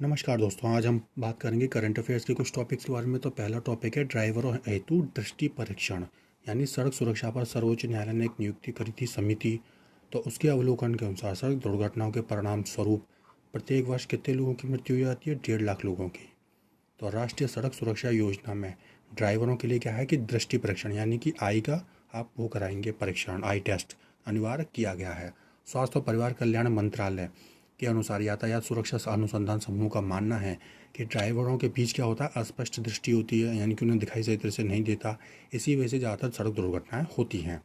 नमस्कार दोस्तों, आज हम बात करेंगे करंट अफेयर्स के कुछ टॉपिक्स के बारे में। तो पहला टॉपिक है ड्राइवरों हेतु दृष्टि परीक्षण, यानी सड़क सुरक्षा पर सर्वोच्च न्यायालय ने एक नियुक्ति करी थी समिति। तो उसके अवलोकन के अनुसार सड़क दुर्घटनाओं के परिणाम स्वरूप प्रत्येक वर्ष कितने लोगों की मृत्यु हो जाती है? 1.5 लाख लोगों की। तो राष्ट्रीय सड़क सुरक्षा योजना में ड्राइवरों के लिए क्या है कि दृष्टि परीक्षण यानी कि आई का आप वो कराएंगे परीक्षण, आई टेस्ट अनिवार्य किया गया है। स्वास्थ्य और परिवार कल्याण मंत्रालय के अनुसार यातायात सुरक्षा अनुसंधान समूह का मानना है कि ड्राइवरों के बीच क्या होता है, अस्पष्ट दृष्टि होती है, यानी कि उन्हें दिखाई सही तरह से नहीं देता। इसी वजह से ज़्यादातर सड़क दुर्घटनाएं होती हैं।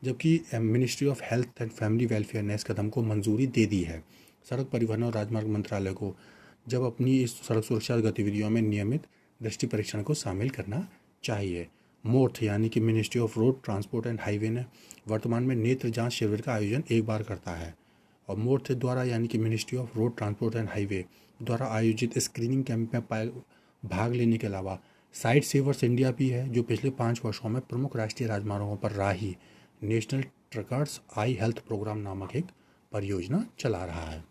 जबकि ministry of health and family welfare ने इस कदम को मंजूरी दे दी है। सड़क परिवहन और राजमार्ग मंत्रालय को जब अपनी इस सड़क सुरक्षा गतिविधियों में नियमित दृष्टि परीक्षण को शामिल करना चाहिए। मोर्थ यानी कि ministry of road transport and highway ने वर्तमान में नेत्र जांच शिविर का आयोजन एक बार करता है। और मोर्थ द्वारा यानी कि ministry of road transport and highway द्वारा आयोजित स्क्रीनिंग कैंप में भाग लेने के अलावा साइट सेवर्स इंडिया भी है, जो पिछले 5 वर्षों में प्रमुख राष्ट्रीय राजमार्गों पर राही नेशनल ट्रकर्स आई हेल्थ प्रोग्राम नामक एक परियोजना चला रहा है।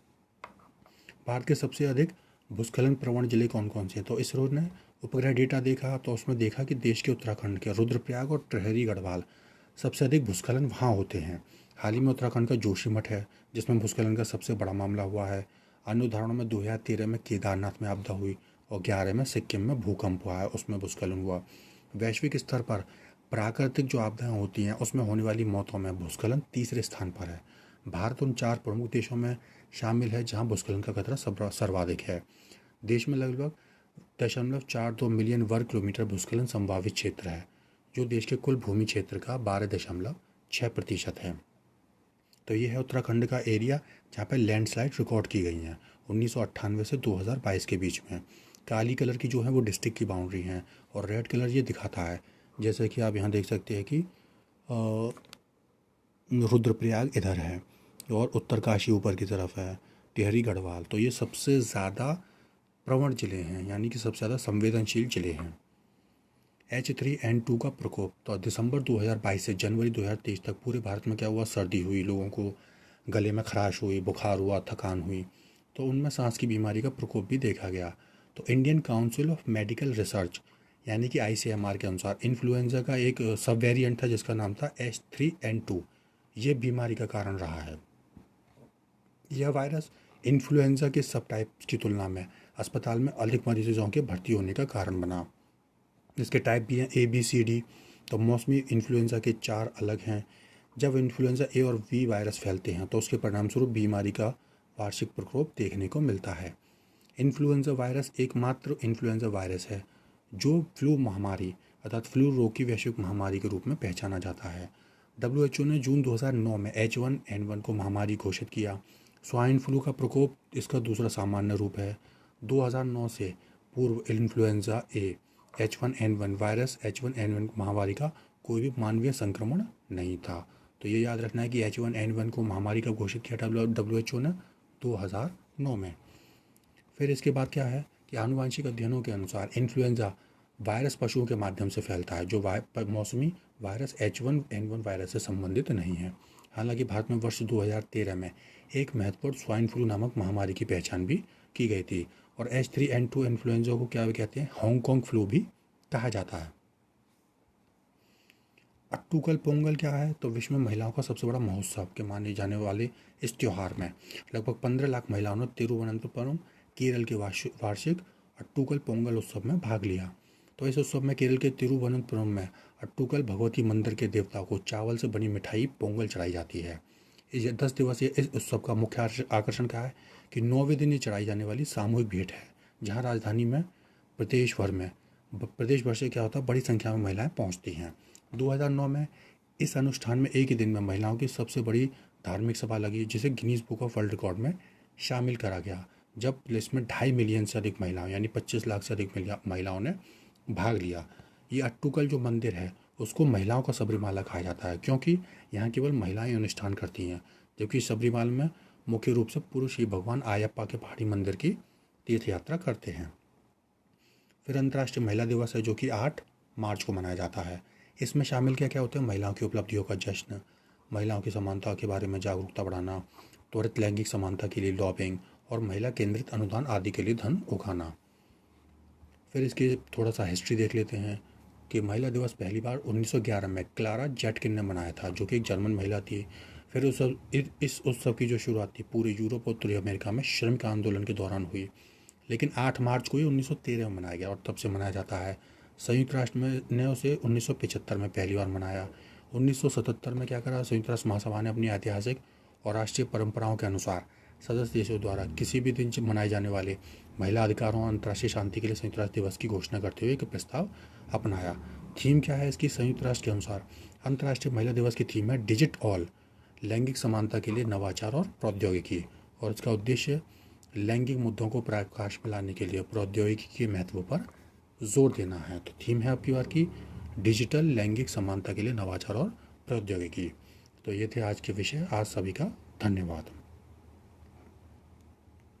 भारत के सबसे अधिक भूस्खलन प्रवण जिले कौन कौन से हैं? तो इसरो ने उपग्रह डेटा देखा तो उसमें देखा कि देश के उत्तराखंड के रुद्रप्रयाग और टिहरी गढ़वाल सबसे अधिक भूस्खलन वहाँ होते हैं। हाल ही में उत्तराखंड का जोशीमठ है जिसमें भूस्खलन का सबसे बड़ा मामला हुआ है। अन्य उदाहरणों में 2013 में केदारनाथ में आपदा हुई और 11 में सिक्किम में भूकंप हुआ है, उसमें भूस्खलन हुआ। वैश्विक स्तर पर प्राकृतिक जो आपदाएं होती हैं उसमें होने वाली मौतों में भूस्खलन तीसरे स्थान पर है। भारत उन 4 प्रमुख देशों में शामिल है जहां भूस्खलन का खतरा सर्वाधिक है। देश में लगभग 0.42 मिलियन वर्ग किलोमीटर भूस्खलन संभावित क्षेत्र है, जो देश के कुल भूमि क्षेत्र का 12.6% है। तो ये है उत्तराखंड का एरिया जहाँ पर लैंडस्लाइड रिकॉर्ड की गई हैं 1998 से 2022 के बीच में। काली कलर की जो है वो डिस्ट्रिक्ट की बाउंड्री हैं और रेड कलर ये दिखाता है, जैसे कि आप यहाँ देख सकते हैं कि रुद्रप्रयाग इधर है और उत्तरकाशी ऊपर की तरफ है, टिहरी गढ़वाल। तो ये सबसे ज़्यादा प्रवण जिले हैं, यानी कि सबसे ज़्यादा संवेदनशील जिले हैं। H3N2 का प्रकोप, तो दिसंबर 2022 से जनवरी 2023 तक पूरे भारत में क्या हुआ? सर्दी हुई, लोगों को गले में खराश हुई, बुखार हुआ, थकान हुई। तो उनमें सांस की बीमारी का प्रकोप भी देखा गया। तो Indian council of medical research यानी कि ICMR के अनुसार इन्फ्लुएंजा का एक सब वेरिएंट था जिसका नाम था H3N2, ये बीमारी का कारण रहा है। यह वायरस इन्फ्लुएंजा के सब टाइप्स की तुलना में अस्पताल में अधिक मरीजों के भर्ती होने का कारण बना। इसके टाइप भी हैं ABCD। तो मौसमी इन्फ्लुएंजा के 4 अलग हैं। जब इन्फ्लुएंजा A और V वायरस फैलते हैं तो उसके परिणामस्वरूप बीमारी का वार्षिक प्रकोप देखने को मिलता है। इन्फ्लुएंजा वायरस एकमात्र इन्फ्लुएंजा वायरस है जो फ्लू महामारी अर्थात फ्लू रोग की वैश्विक महामारी के रूप में पहचाना जाता है। WHO ने जून 2009 में H1N1 को महामारी घोषित किया। स्वाइन फ्लू का प्रकोप इसका दूसरा सामान्य रूप है। 2009 से पूर्व influenza A H1N1 virus H1N1 महामारी का कोई भी मानवीय संक्रमण नहीं था। तो ये याद रखना है कि H1N1 को महामारी का घोषित किया WHO ने 2009 में। फिर इसके बाद क्या है कि आनुवांशिक अध्ययनों के अनुसार इन्फ्लुएंजा वायरस पशुओं के माध्यम से फैलता है, जो मौसमी वायरस H1N1 वायरस से संबंधित नहीं है। हालांकि भारत में वर्ष 2013 में एक महत्वपूर्ण स्वाइन फ्लू नामक महामारी की पहचान भी की गई थी। और H3N2 इन्फ्लुएंजा को क्या कहते हैं? हांगकांग फ्लू भी कहा जाता है। अट्टूकल पोंगल क्या है? तो विश्व में महिलाओं का सबसे बड़ा महोत्सव के माने जाने वाले इस त्यौहार में लगभग 15 लाख महिलाओं ने तिरुवनंतपुरम केरल के वार्षिक अट्टूकल पोंगल उत्सव में भाग लिया। तो इस उत्सव में केरल के तिरुवनंतपुरम में अट्टूकल भगवती मंदिर के देवता को चावल से बनी मिठाई पोंगल चढ़ाई जाती है। इस 10 दिवसीय इस उत्सव का मुख्य आकर्षण क्या है कि 9वें दिन ये चढ़ाई जाने वाली सामूहिक भेंट है, जहाँ राजधानी में प्रदेश भर से क्या होता है, बड़ी संख्या में महिलाएं पहुंचती हैं। 2009 में इस अनुष्ठान में एक ही दिन में महिलाओं की सबसे बड़ी धार्मिक सभा लगी, जिसे Guinness book of world record में शामिल करा गया, जब इसमें 2.5 मिलियन से अधिक महिलाओं यानी 25 लाख से अधिक महिलाओं ने भाग लिया। ये अट्टूकल जो मंदिर है उसको महिलाओं का सबरीमाला कहा जाता है, क्योंकि यहाँ केवल महिलाएं अनुष्ठान करती हैं, जबकि सबरीमाला में मुख्य रूप से पुरुष ही भगवान आयप्पा के पहाड़ी मंदिर की तीर्थ यात्रा करते हैं। फिर अंतर्राष्ट्रीय महिला दिवस है जो कि 8 मार्च को मनाया जाता है। इसमें शामिल क्या क्या होते हैं? महिलाओं की उपलब्धियों का जश्न, महिलाओं की समानता के बारे में जागरूकता बढ़ाना, त्वरित लैंगिक समानता के लिए लॉबिंग और महिला केंद्रित अनुदान आदि के लिए धन उगाना। फिर इसकी थोड़ा सा हिस्ट्री देख लेते हैं कि महिला दिवस पहली बार 1911 में क्लारा जेटकिन ने मनाया था, जो कि एक जर्मन महिला थी। फिर इस उत्सव की जो शुरुआत थी पूरे यूरोप और उत्तरी अमेरिका में श्रमिक आंदोलन के दौरान हुई, लेकिन 8 मार्च को ही 1913 में मनाया गया और तब से मनाया जाता है। संयुक्त राष्ट्र ने उसे 1975 में पहली बार मनाया। 1977 में क्या करा, संयुक्त राष्ट्र महासभा ने अपनी ऐतिहासिक और राष्ट्रीय परंपराओं के अनुसार सदस्य देशों द्वारा किसी भी दिन मनाए जाने वाले महिला अधिकारों और अंतर्राष्ट्रीय शांति के लिए संयुक्त राष्ट्र दिवस की घोषणा करते हुए एक प्रस्ताव अपनाया। थीम क्या है इसकी? संयुक्त राष्ट्र के अनुसार अंतर्राष्ट्रीय महिला दिवस की थीम है डिजिट ऑल, लैंगिक समानता के लिए नवाचार और प्रौद्योगिकी। और इसका उद्देश्य लैंगिक मुद्दों को प्रकाश में लाने के लिए प्रौद्योगिकी के महत्व पर जोर देना है। तो थीम है आपकी बार की डिजिटल लैंगिक समानता के लिए नवाचार और प्रौद्योगिकी। तो ये थे आज के विषय। आज सभी का धन्यवाद।